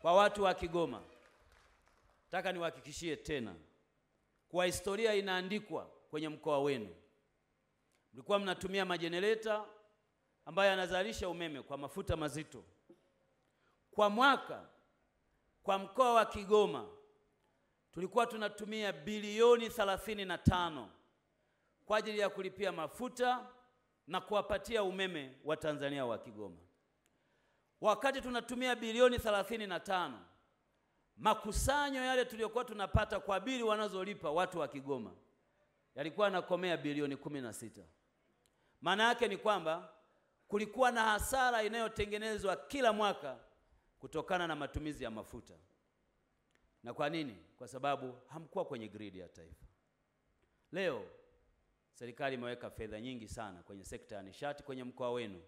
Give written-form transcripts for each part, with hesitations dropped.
Kwa watu wa Kigoma, nataka niwahakikishie tena kwa historia inaandikwa kwenye mkoa wenu. Mlikuwa mnatumia majenereta ambayo yanazalisha umeme kwa mafuta mazito. Kwa mwaka, kwa mkoa wa Kigoma, tulikuwa tunatumia bilioni 35 kwa ajili ya kulipia mafuta na kuwapatia umeme wa Tanzania wa Kigoma. Wakati tunatumia bilioni 35, makusanyo yale tuliyokuwa tunapata kwa bili wanazolipa watu wa Kigoma yalikuwa yanakomea bilioni 16. Maana yake ni kwamba kulikuwa na hasara inayotengenezwa kila mwaka kutokana na matumizi ya mafuta. Na kwa nini? Kwa sababu hamkuwa kwenye gridi ya taifa. Leo serikali imeweka fedha nyingi sana kwenye sekta ya nishati kwenye mkoa wenu.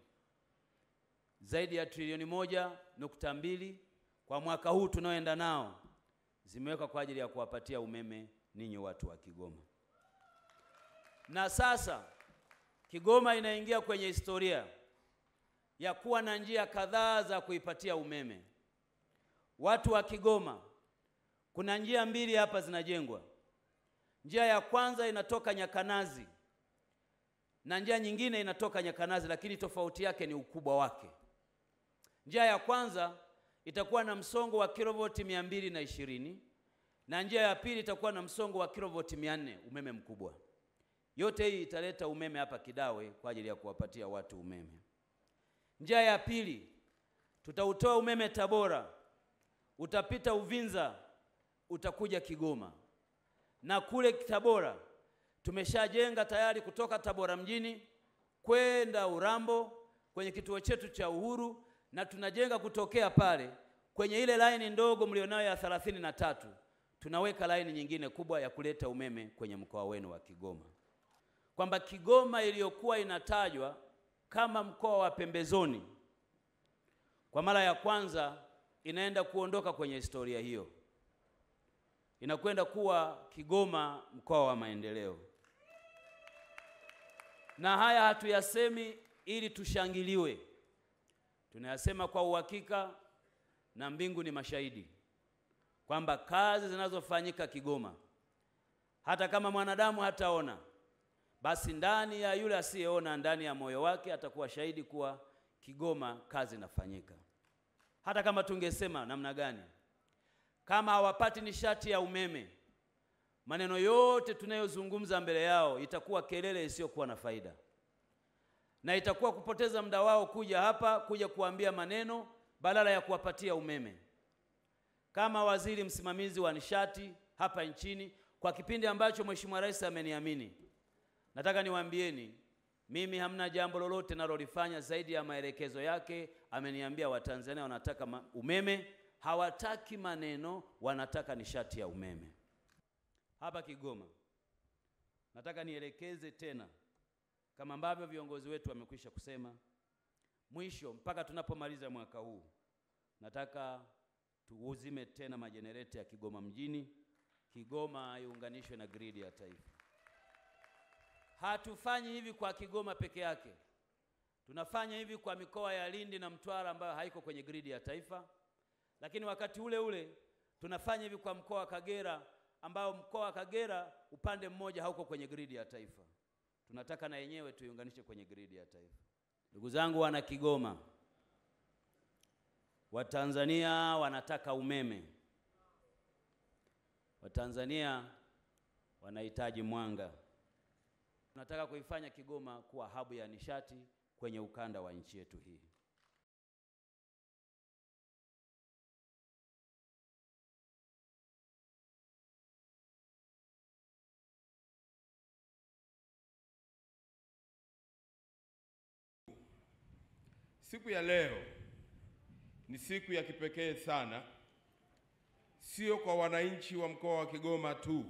Zaidi ya trilioni 1.2 kwa mwaka huu tunaoenda nao zimewekwa kwa ajili ya kuwapatia umeme ninyi watu wa Kigoma. Na sasa Kigoma inaingia kwenye historia ya kuwa na njia kadhaa za kuipatia umeme. Watu wa Kigoma, kuna njia mbili hapa zinajengwa. Njia ya kwanza inatoka Nyakanazi na njia nyingine inatoka Nyakanazi, lakini tofauti yake ni ukubwa wake. Njia ya kwanza itakuwa na msongo wa kilovoti 220 na njia ya pili itakuwa na msongo wa kilovoti 400, umeme mkubwa. Yote hii italeta umeme hapa Kidawe kwa ajili ya kuwapatia watu umeme. Njia ya pili, tutautoa umeme Tabora, utapita Uvinza, utakuja Kigoma. Na kule Tabora tumeshajenga tayari kutoka Tabora mjini kwenda Urambo kwenye kituo chetu cha Uhuru, na tunajenga kutokea pale kwenye ile laini ndogo mlionayo ya 33, tunaweka laini nyingine kubwa ya kuleta umeme kwenye mkoa wenu wa Kigoma. Kwamba Kigoma iliyokuwa inatajwa kama mkoa wa pembezoni, kwa mara ya kwanza inaenda kuondoka kwenye historia hiyo. Inakwenda kuwa Kigoma mkoa wa maendeleo. Na haya hatuyasemi ili tushangiliwe. Tunayasema kwa uhakika, na mbingu ni mashahidi kwamba kazi zinazofanyika Kigoma, hata kama mwanadamu hataona, basi ndani ya yule asiyeona, ndani ya moyo wake atakuwa shahidi kuwa Kigoma kazi inafanyika. Hata kama tungesema namna gani, kama hawapati nishati ya umeme, maneno yote tunayozungumza mbele yao itakuwa kelele isiyokuwa na faida, na itakuwa kupoteza muda wao kuja hapa kuja kuambia maneno badala ya kuwapatia umeme. Kama waziri msimamizi wa nishati hapa nchini, kwa kipindi ambacho Mheshimiwa Rais ameniamini, nataka niwaambieni, mimi hamna jambo lolote nalolifanya zaidi ya maelekezo yake. Ameniambia Watanzania wanataka umeme, hawataki maneno, wanataka nishati ya umeme. Hapa Kigoma nataka nielekeze tena, kama ambavyo viongozi wetu wamekwisha kusema, mwisho mpaka tunapomaliza mwaka huu nataka tuuzime tena majenereta ya Kigoma mjini, Kigoma iunganishwe na gridi ya taifa. Hatufanyi hivi kwa Kigoma peke yake. Tunafanya hivi kwa mikoa ya Lindi na Mtwara ambayo haiko kwenye gridi ya taifa. Lakini wakati ule ule tunafanya hivi kwa mkoa wa Kagera, ambao mkoa wa Kagera upande mmoja hauko kwenye gridi ya taifa. Tunataka na yenyewe tuiunganishe kwenye gridi ya taifa. Ndugu zangu wana Kigoma, Watanzania wanataka umeme. Watanzania wanahitaji mwanga. Tunataka kuifanya Kigoma kuwa hub ya nishati kwenye ukanda wa nchi yetu hii. Siku ya leo ni siku ya kipekee sana, sio kwa wananchi wa mkoa wa Kigoma tu,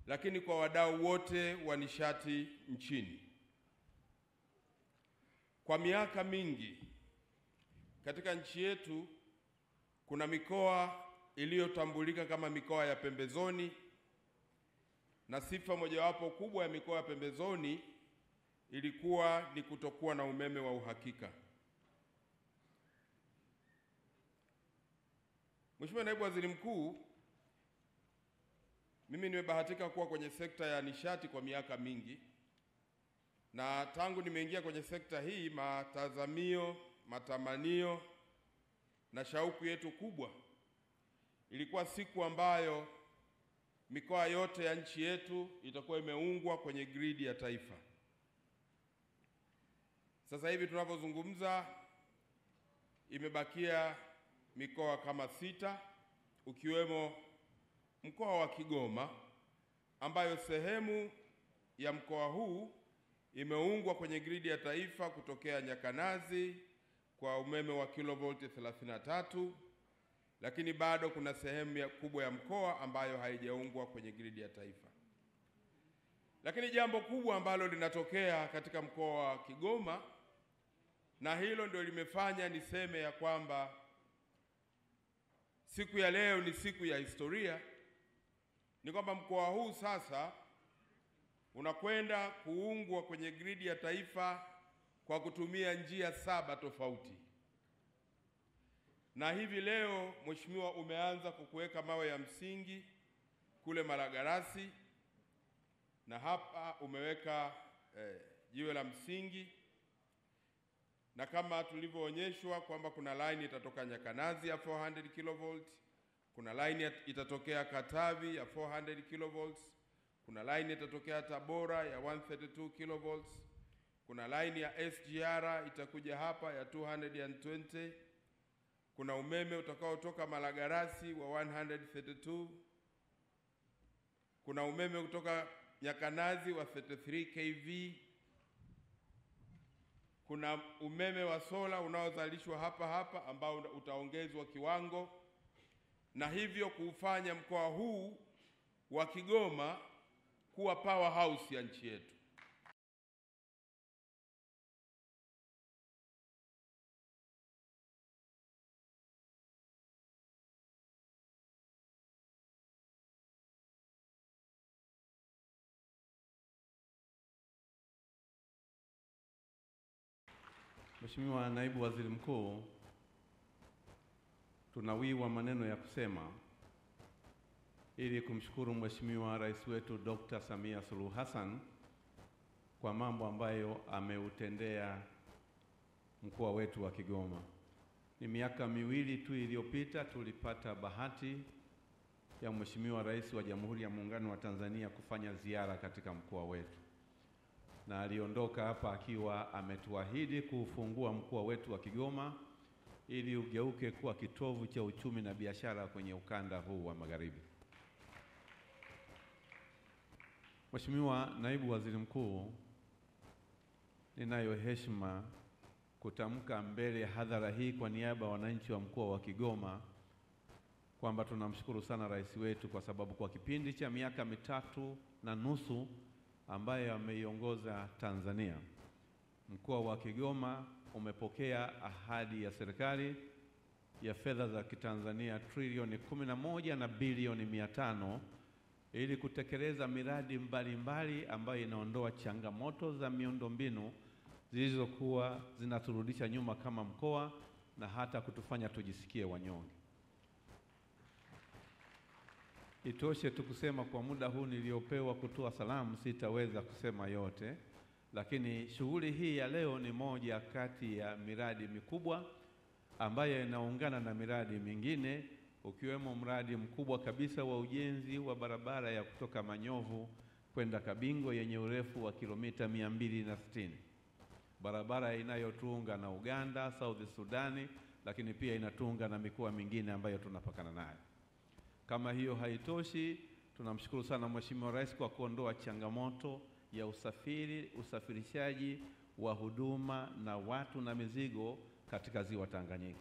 lakini kwa wadau wote wa nishati nchini. Kwa miaka mingi katika nchi yetu kuna mikoa iliyotambulika kama mikoa ya pembezoni, na sifa mojawapo kubwa ya mikoa ya pembezoni ilikuwa ni kutokuwa na umeme wa uhakika. Mheshimiwa Naibu Waziri Mkuu, mimi nimebahatika kuwa kwenye sekta ya nishati kwa miaka mingi, na tangu nimeingia kwenye sekta hii, matazamio, matamanio na shauku yetu kubwa ilikuwa siku ambayo mikoa yote ya nchi yetu itakuwa imeungwa kwenye gridi ya taifa. Sasa hivi tunapozungumza, imebakia mikoa kama 6 ukiwemo mkoa wa Kigoma, ambayo sehemu ya mkoa huu imeungwa kwenye gridi ya taifa kutokea Nyakanazi kwa umeme wa kilovolti 33, lakini bado kuna sehemu kubwa ya mkoa ambayo haijaungwa kwenye gridi ya taifa. Lakini jambo kubwa ambalo linatokea katika mkoa wa Kigoma, na hilo ndio limefanya niseme ya kwamba siku ya leo ni siku ya historia, ni kwamba mkoa huu sasa unakwenda kuungwa kwenye gridi ya taifa kwa kutumia njia 7 tofauti. Na hivi leo Mheshimiwa, umeanza kuweka mawe ya msingi kule Malagarasi, na hapa umeweka jiwe la msingi, na kama tulivyoonyeshwa kwamba kuna line itatoka Nyakanazi ya 400 kV, kuna line itatokea Katavi ya 400 kV, kuna line itatokea Tabora ya 132 kV, kuna line ya SGR itakuja hapa ya 220, kuna umeme utakaotoka Malagarasi wa 132, kuna umeme kutoka Nyakanazi wa 33 kV, kuna umeme wa sola unaozalishwa hapa ambao utaongezwa kiwango, na hivyo kufanya mkoa huu wa Kigoma kuwa powerhouse ya nchi yetu. Mheshimiwa Naibu Waziri Mkuu, tunawiwa maneno ya kusema ili kumshukuru Mheshimiwa Rais wetu Dr. Samia Suluhu Hassan kwa mambo ambayo ameutendea mkoa wetu wa Kigoma. Ni miaka 2 tu iliyopita tulipata bahati ya Mheshimiwa Rais wa Jamhuri ya Muungano wa Tanzania kufanya ziara katika mkoa wetu, na aliondoka hapa akiwa ametuahidi kufungua mkoa wetu wa Kigoma ili ugeuke kuwa kitovu cha uchumi na biashara kwenye ukanda huu wa Magharibi. Mheshimiwa Naibu Waziri Mkuu, ninayo heshima kutamka mbele ya hadhara hii kwa niaba ya wananchi wa mkoa wa Kigoma kwamba tunamshukuru sana rais wetu kwa sababu kwa kipindi cha miaka 3.5 ambaye ameiongoza Tanzania, mkoa wa Kigoma umepokea ahadi ya serikali ya fedha za kitanzania trilioni 11 na bilioni 500 ili kutekeleza miradi mbalimbali ambayo inaondoa changamoto za miundombinu zilizokuwa zinaturudisha nyuma kama mkoa na hata kutufanya tujisikie wanyonge. Itoshe tu kusema kwa muda huu niliopewa kutoa salamu sitaweza kusema yote, lakini shughuli hii ya leo ni moja kati ya miradi mikubwa ambayo inaungana na miradi mingine, ukiwemo mradi mkubwa kabisa wa ujenzi wa barabara ya kutoka Manyovu kwenda Kabingo yenye urefu wa kilomita 260. Barabara inayotuunga na Uganda, South Sudani, lakini pia inatuunga na mikoa mingine ambayo tunapakana nayo. Kama hiyo haitoshi, tunamshukuru sana Mheshimiwa Rais kwa kuondoa changamoto ya usafirishaji wa huduma na watu na mizigo katika ziwa Tanganyika.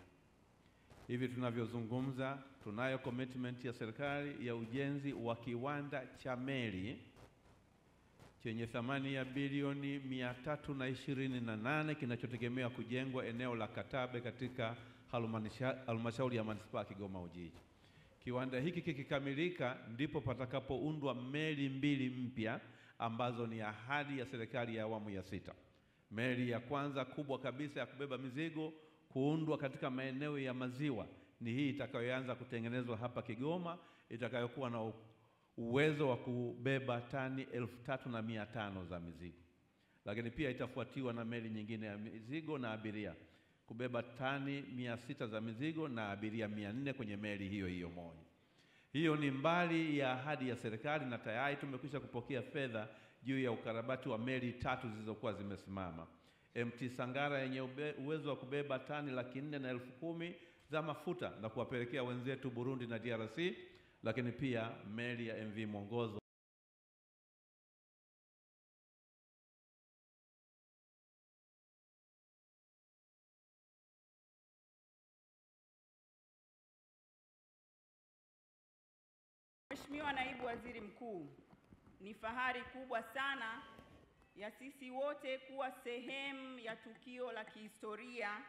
Hivi tunavyozungumza, tunayo commitment ya serikali ya ujenzi wa kiwanda cha meli chenye thamani ya bilioni 328 kinachotegemea kujengwa eneo la Katabe katika halmashauri ya manispaa ya Kigoma Ujiji. Kiwanda hiki kikikamilika ndipo patakapoundwa meli 2 mpya ambazo ni ahadi ya serikali ya awamu ya 6. Meli ya kwanza kubwa kabisa ya kubeba mizigo kuundwa katika maeneo ya maziwa ni hii itakayoanza kutengenezwa hapa Kigoma, itakayokuwa na uwezo wa kubeba tani 3,500 za mizigo. Lakini pia itafuatiwa na meli nyingine ya mizigo na abiria kubeba tani 600 za mizigo na abiria 400 kwenye meli hiyo hiyo moja. Hiyo ni mbali ya ahadi ya serikali, na tayari tumekwisha kupokea fedha juu ya ukarabati wa meli 3 zilizokuwa zimesimama. MT Sangara yenye uwezo wa kubeba tani 410,000 za mafuta na kuwapelekea wenzetu Burundi na DRC, lakini pia meli ya MV Mwongozo. Mheshimiwa Naibu Waziri Mkuu, ni fahari kubwa sana ya sisi wote kuwa sehemu ya tukio la kihistoria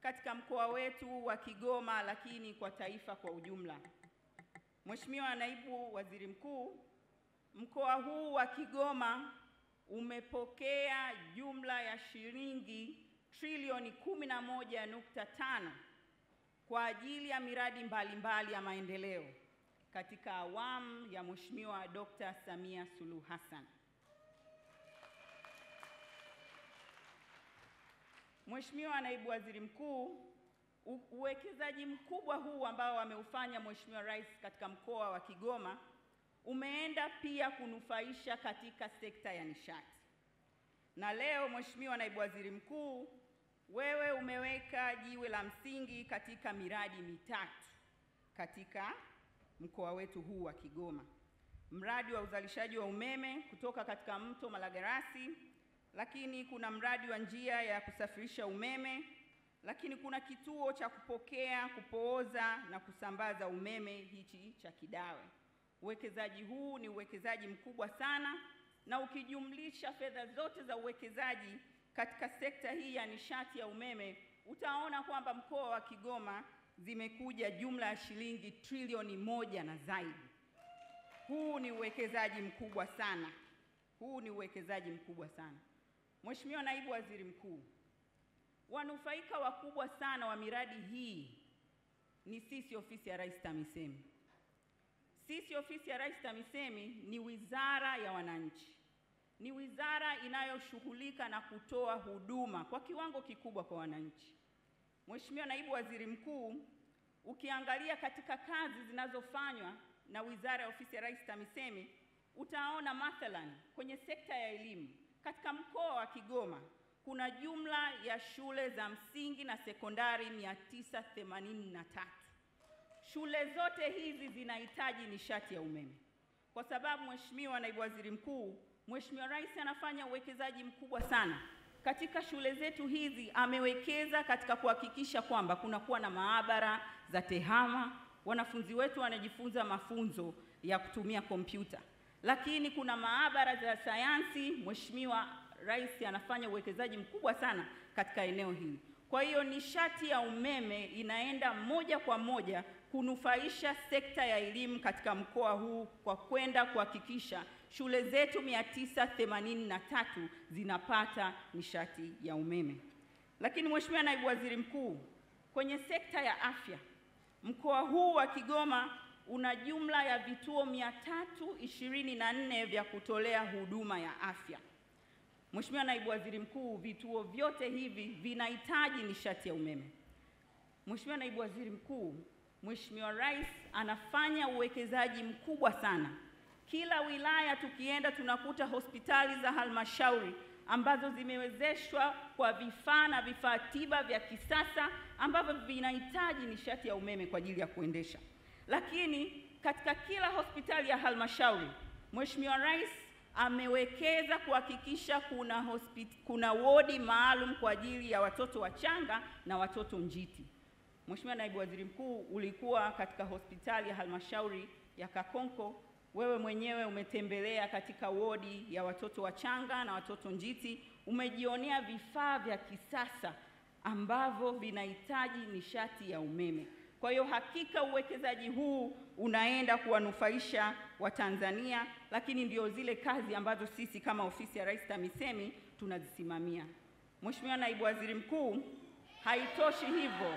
katika mkoa wetu wa Kigoma, lakini kwa taifa kwa ujumla. Mheshimiwa Naibu Waziri Mkuu, mkoa huu wa Kigoma umepokea jumla ya shilingi trilioni 11.5 kwa ajili ya miradi mbalimbali ya maendeleo katika awamu ya Mheshimiwa Dr. Samia Suluhu Hassan. Mheshimiwa Naibu Waziri Mkuu, uwekezaji mkubwa huu ambao ameufanya Mheshimiwa Rais katika mkoa wa Kigoma umeenda pia kunufaisha katika sekta ya nishati. Na leo Mheshimiwa Naibu Waziri Mkuu, wewe umeweka jiwe la msingi katika miradi mitatu katika mkoa wetu huu wa Kigoma. Mradi wa uzalishaji wa umeme kutoka katika mto Malagarasi, lakini kuna mradi wa njia ya kusafirisha umeme, lakini kuna kituo cha kupokea, kupooza na kusambaza umeme hichi cha Kidawe. Uwekezaji huu ni uwekezaji mkubwa sana, na ukijumlisha fedha zote za uwekezaji katika sekta hii ya nishati ya umeme, utaona kwamba mkoa wa Kigoma zimekuja jumla ya shilingi trilioni 1 na zaidi. Huu ni uwekezaji mkubwa sana. Huu ni uwekezaji mkubwa sana. Mheshimiwa Naibu Waziri Mkuu, wanufaika wakubwa sana wa miradi hii ni sisi ofisi ya Rais TAMISEMI. Sisi ofisi ya Rais TAMISEMI ni wizara ya wananchi. Ni wizara inayoshughulika na kutoa huduma kwa kiwango kikubwa kwa wananchi. Mheshimiwa Naibu Waziri Mkuu, ukiangalia katika kazi zinazofanywa na wizara ya ofisi ya Rais TAMISEMI, utaona mathalan kwenye sekta ya elimu katika mkoa wa Kigoma kuna jumla ya shule za msingi na sekondari 983. Shule zote hizi zinahitaji nishati ya umeme. Kwa sababu Mheshimiwa Naibu Waziri Mkuu, Mheshimiwa Rais anafanya uwekezaji mkubwa sana katika shule zetu hizi. Amewekeza katika kuhakikisha kwamba kunakuwa na maabara za tehama, wanafunzi wetu wanajifunza mafunzo ya kutumia kompyuta, lakini kuna maabara za sayansi. Mheshimiwa Rais anafanya uwekezaji mkubwa sana katika eneo hili. Kwa hiyo nishati ya umeme inaenda moja kwa moja kunufaisha sekta ya elimu katika mkoa huu kwa kwenda kuhakikisha shule zetu 983 zinapata nishati ya umeme. Lakini Mheshimiwa Naibu Waziri Mkuu, kwenye sekta ya afya, mkoa huu wa Kigoma una jumla ya vituo 324 vya kutolea huduma ya afya. Mheshimiwa Naibu Waziri Mkuu, vituo vyote hivi vinahitaji nishati ya umeme. Mheshimiwa Naibu Waziri Mkuu, Mheshimiwa Rais anafanya uwekezaji mkubwa sana. Kila wilaya tukienda tunakuta hospitali za halmashauri ambazo zimewezeshwa kwa vifaa na vifaa tiba vya kisasa ambavyo vinahitaji nishati ya umeme kwa ajili ya kuendesha. Lakini katika kila hospitali ya halmashauri, Mheshimiwa Rais amewekeza kuhakikisha kuna wodi maalum kwa ajili ya watoto wachanga na watoto njiti. Mheshimiwa Naibu Waziri Mkuu, ulikuwa katika hospitali ya halmashauri ya Kakonko. Wewe mwenyewe umetembelea katika wodi ya watoto wachanga na watoto njiti, umejionea vifaa vya kisasa ambavyo vinahitaji nishati ya umeme. Kwa hiyo hakika uwekezaji huu unaenda kuwanufaisha Watanzania, lakini ndio zile kazi ambazo sisi kama ofisi ya Rais TAMISEMI tunazisimamia. Mheshimiwa Naibu Waziri Mkuu, haitoshi hivyo.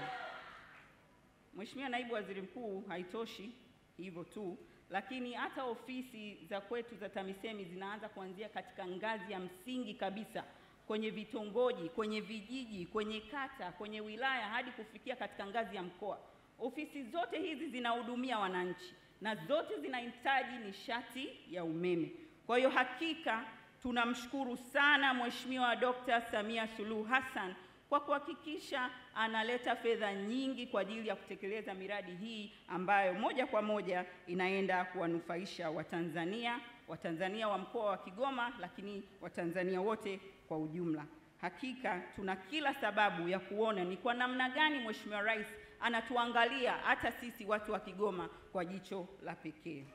Mheshimiwa Naibu Waziri Mkuu, haitoshi hivyo tu, lakini hata ofisi za kwetu za TAMISEMI zinaanza kuanzia katika ngazi ya msingi kabisa, kwenye vitongoji, kwenye vijiji, kwenye kata, kwenye wilaya, hadi kufikia katika ngazi ya mkoa. Ofisi zote hizi zinahudumia wananchi na zote zinahitaji nishati ya umeme. Kwa hiyo hakika tunamshukuru sana Mheshimiwa Dr. Samia Suluhu Hassan kwa kuhakikisha analeta fedha nyingi kwa ajili ya kutekeleza miradi hii ambayo moja kwa moja inaenda kuwanufaisha Watanzania wa mkoa wa Kigoma, lakini Watanzania wote kwa ujumla. Hakika tuna kila sababu ya kuona ni kwa namna gani Mheshimiwa Rais anatuangalia hata sisi watu wa Kigoma kwa jicho la pekee.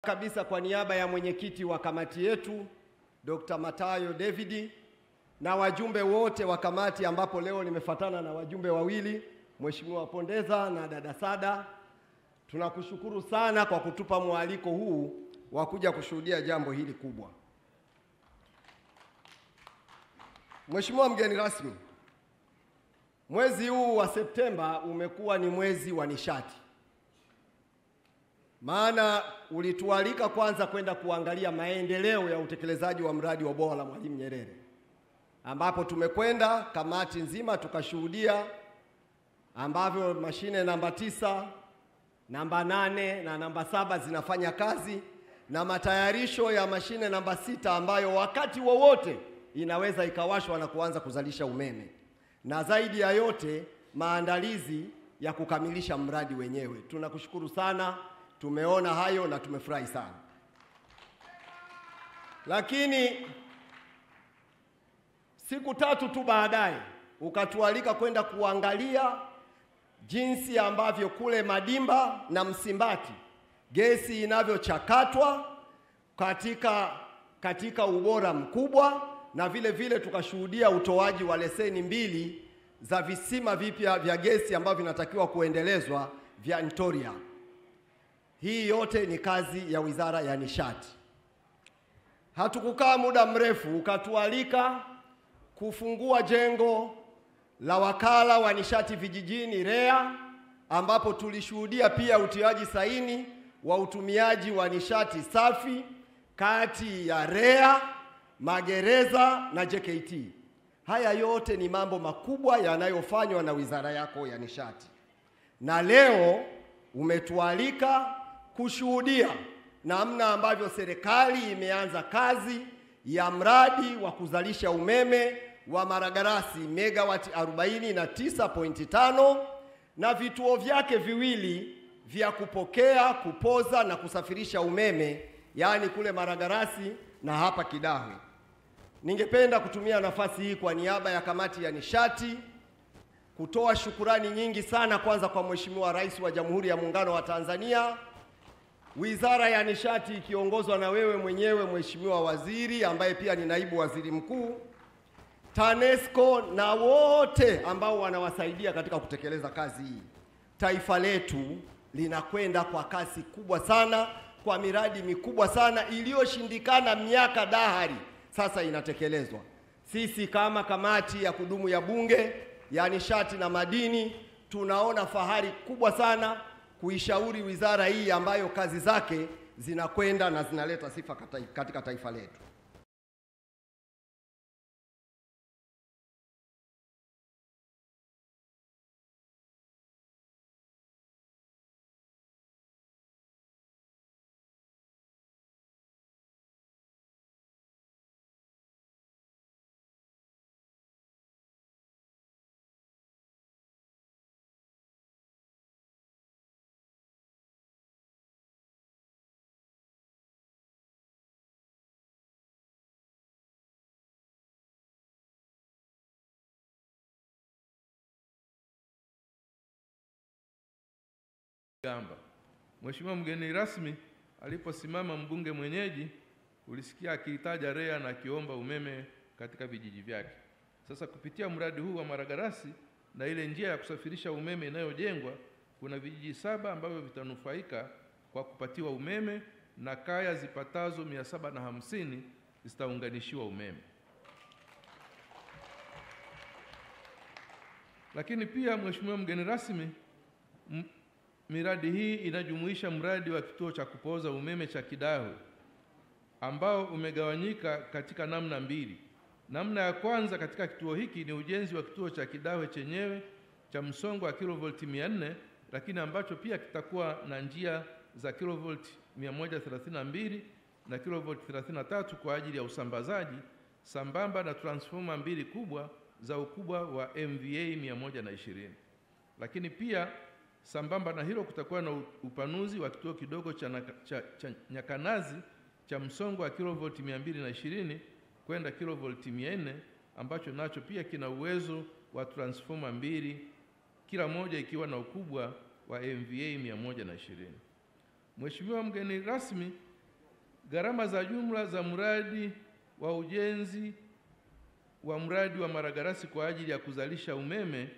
Kabisa kwa niaba ya mwenyekiti wa kamati yetu Dr. Matayo David na wajumbe wote wa kamati, ambapo leo nimefuatana na wajumbe wawili, Mheshimiwa Pondeza na dada Sada, tunakushukuru sana kwa kutupa mwaliko huu wa kuja kushuhudia jambo hili kubwa. Mheshimiwa mgeni rasmi, mwezi huu wa Septemba umekuwa ni mwezi wa nishati. Maana ulitualika kwanza kwenda kuangalia maendeleo ya utekelezaji wa mradi wa bwawa la Mwalimu Nyerere, ambapo tumekwenda kamati nzima tukashuhudia ambavyo mashine namba 9, namba 8 na namba 7 zinafanya kazi, na matayarisho ya mashine namba 6 ambayo wakati wowote inaweza ikawashwa na kuanza kuzalisha umeme, na zaidi ya yote maandalizi ya kukamilisha mradi wenyewe. Tunakushukuru sana. Tumeona hayo na tumefurahi sana. Lakini siku 3 tu baadaye ukatualika kwenda kuangalia jinsi ambavyo kule Madimba na Msimbati gesi inavyochakatwa katika ubora mkubwa, na vile vile tukashuhudia utoaji wa leseni 2 za visima vipya vya gesi ambavyo vinatakiwa kuendelezwa vya Ntoria. Hii yote ni kazi ya Wizara ya Nishati. Hatukukaa muda mrefu ukatualika kufungua jengo la Wakala wa Nishati Vijijini REA, ambapo tulishuhudia pia utiaji saini wa utumiaji wa nishati safi kati ya REA, magereza na JKT. Haya yote ni mambo makubwa yanayofanywa na wizara yako ya nishati. Na leo umetualika kushuhudia namna ambavyo serikali imeanza kazi ya mradi wa kuzalisha umeme wa Maragarasi megawati 49.5 na vituo vyake viwili vya kupokea, kupoza na kusafirisha umeme, yaani kule Maragarasi na hapa Kidahwe. Ningependa kutumia nafasi hii kwa niaba ya kamati ya nishati kutoa shukurani nyingi sana, kwanza kwa Mheshimiwa Rais wa Jamhuri ya Muungano wa Tanzania, Wizara ya Nishati ikiongozwa na wewe mwenyewe Mheshimiwa Waziri ambaye pia ni Naibu Waziri Mkuu, TANESCO na wote ambao wanawasaidia katika kutekeleza kazi hii. Taifa letu linakwenda kwa kasi kubwa sana, kwa miradi mikubwa sana iliyoshindikana miaka dahari, sasa inatekelezwa. Sisi kama kamati ya kudumu ya Bunge ya Nishati na Madini tunaona fahari kubwa sana kuishauri wizara hii ambayo kazi zake zinakwenda na zinaleta sifa katika taifa letu. Gamba. Mheshimiwa mgeni rasmi, aliposimama mbunge mwenyeji, ulisikia akihitaja REA na akiomba umeme katika vijiji vyake. Sasa kupitia mradi huu wa Maragarasi na ile njia ya kusafirisha umeme inayojengwa, kuna vijiji 7 ambavyo vitanufaika kwa kupatiwa umeme na kaya zipatazo 750 zitaunganishiwa umeme. Lakini pia Mheshimiwa mgeni rasmi, miradi hii inajumuisha mradi wa kituo cha kupoza umeme cha Kidahwe ambao umegawanyika katika namna mbili. Namna ya kwanza katika kituo hiki ni ujenzi wa kituo cha Kidahwe chenyewe cha msongo wa kilovolti 400, lakini ambacho pia kitakuwa na njia za kilovolti 132 na kilovolti 33 kwa ajili ya usambazaji, sambamba na transformer 2 kubwa za ukubwa wa MVA 120. Lakini pia sambamba na hilo kutakuwa na upanuzi wa kituo kidogo cha Nyakanazi cha msongo wa kilovolti 220 kwenda kilovolti 400, ambacho nacho pia kina uwezo wa transformer 2 kila moja ikiwa na ukubwa wa MVA 120. Mheshimiwa mgeni rasmi, gharama za jumla za mradi wa ujenzi wa mradi wa Maragarasi kwa ajili ya kuzalisha umeme